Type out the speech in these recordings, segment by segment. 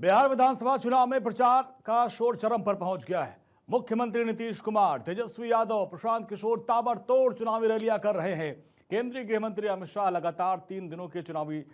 बिहार विधानसभा चुनाव में प्रचार का शोर चरम पर पहुंच गया है। मुख्यमंत्री नीतीश कुमार, तेजस्वी यादव, प्रशांत किशोर ताबड़तोड़ चुनावी रैलियां कर रहे हैं। केंद्रीय गृह मंत्री अमित शाह लगातार 3 दिनों के चुनावी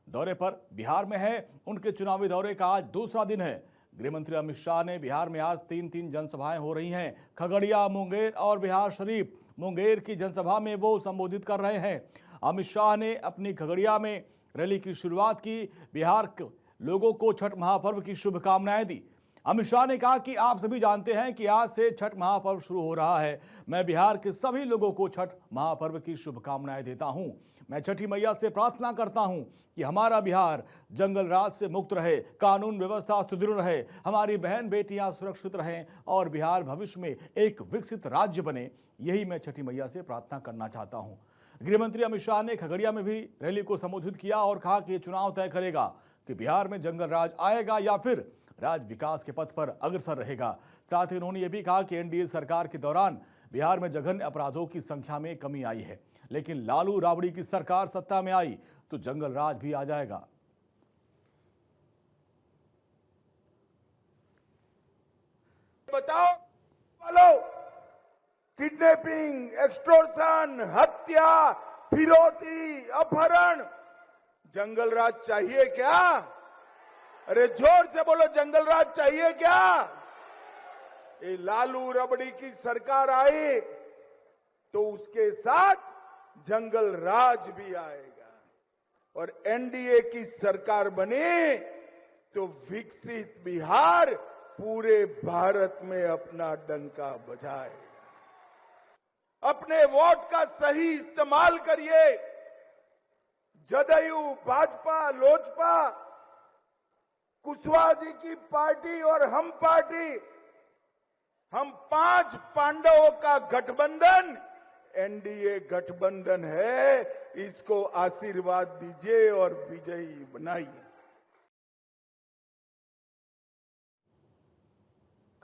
दौरे पर बिहार में है। उनके चुनावी दौरे का आज दूसरा दिन है। गृह मंत्री अमित शाह ने बिहार में आज 3 जनसभाएं हो रही हैं। खगड़िया, मुंगेर और बिहार शरीफ। मुंगेर की जनसभा में वो संबोधित कर रहे हैं। अमित शाह ने अपनी खगड़िया में रैली की शुरुआत की। बिहार लोगों को छठ महापर्व की शुभकामनाएं दी। अमित शाह ने कहा कि आप सभी जानते हैं कि आज से छठ महापर्व शुरू हो रहा है। मैं बिहार के सभी लोगों को छठ महापर्व की शुभकामनाएं देता हूं। मैं छठी मैया से प्रार्थना करता हूं कि हमारा बिहार जंगल राज से मुक्त रहे, कानून व्यवस्था सुदृढ़ रहे, हमारी बहन बेटियां सुरक्षित रहें और बिहार भविष्य में एक विकसित राज्य बने। यही मैं छठी मैया से प्रार्थना करना चाहता हूं। गृहमंत्री अमित शाह ने खगड़िया में भी रैली को संबोधित किया और कहा कि चुनाव तय करेगा कि बिहार में जंगल राज आएगा या फिर राज्य विकास के पथ पर अग्रसर रहेगा। साथ ही उन्होंने यह भी कहा कि एनडीए सरकार के दौरान बिहार में जघन्य अपराधों की संख्या में कमी आई है, लेकिन लालू राबड़ी की सरकार सत्ता में आई तो जंगल राज भी आ जाएगा। बताओ बोलो, किडनैपिंग, एक्सटॉर्शन, हत्या, फिरौती, अपहरण, जंगल राज चाहिए क्या? अरे जोर से बोलो, जंगल राज चाहिए क्या? ये लालू रबड़ी की सरकार आई तो उसके साथ जंगल राज भी आएगा और एनडीए की सरकार बनी तो विकसित बिहार पूरे भारत में अपना डंका बजाएगा। अपने वोट का सही इस्तेमाल करिए। जदयू, भाजपा, लोजपा, कुशवाहा जी की पार्टी और हम पार्टी, हम 5 पांडवों का गठबंधन एनडीए गठबंधन है। इसको आशीर्वाद दीजिए और विजयी बनाइए।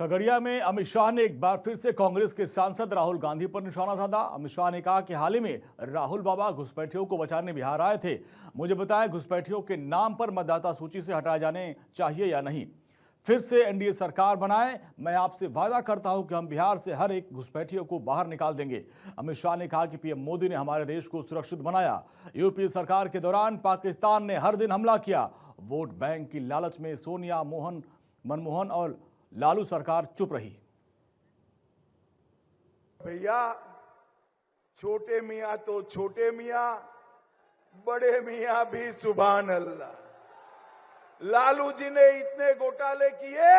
खगड़िया में अमित शाह ने एक बार फिर से कांग्रेस के सांसद राहुल गांधी पर निशाना साधा। अमित शाह ने कहा कि हाल ही में राहुल बाबा घुसपैठियों को बचाने बिहार आए थे। मुझे बताएं, घुसपैठियों के नाम पर मतदाता सूची से हटाए जाने चाहिए या नहीं। फिर से एनडीए सरकार बनाए, मैं आपसे वादा करता हूं कि हम बिहार से हर एक घुसपैठियों को बाहर निकाल देंगे। अमित शाह ने कहा कि पीएम मोदी ने हमारे देश को सुरक्षित बनाया। यूपीए सरकार के दौरान पाकिस्तान ने हर दिन हमला किया। वोट बैंक की लालच में सोनिया, मनमोहन और लालू सरकार चुप रही। भैया, छोटे मियां तो छोटे मियां, बड़े मियां भी सुभान अल्लाह। लालू जी ने इतने घोटाले किए।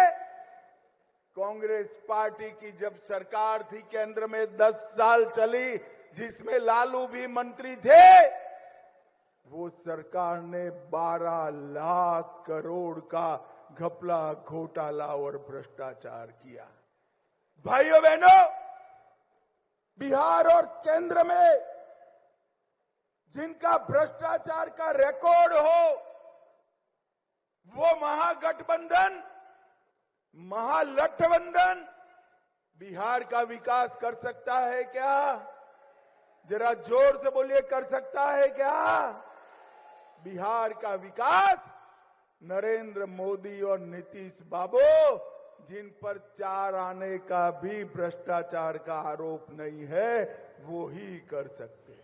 कांग्रेस पार्टी की जब सरकार थी केंद्र में 10 साल चली, जिसमें लालू भी मंत्री थे, वो सरकार ने 12 लाख करोड़ का घपला, घोटाला और भ्रष्टाचार किया। भाइयों बहनों, बिहार और केंद्र में जिनका भ्रष्टाचार का रिकॉर्ड हो, वो महागठबंधन, महागठबंधन बिहार का विकास कर सकता है क्या? जरा जोर से बोलिए, कर सकता है क्या? बिहार का विकास नरेंद्र मोदी और नीतीश बाबू, जिन पर 4 आने का भी भ्रष्टाचार का आरोप नहीं है, वो ही कर सकते हैं।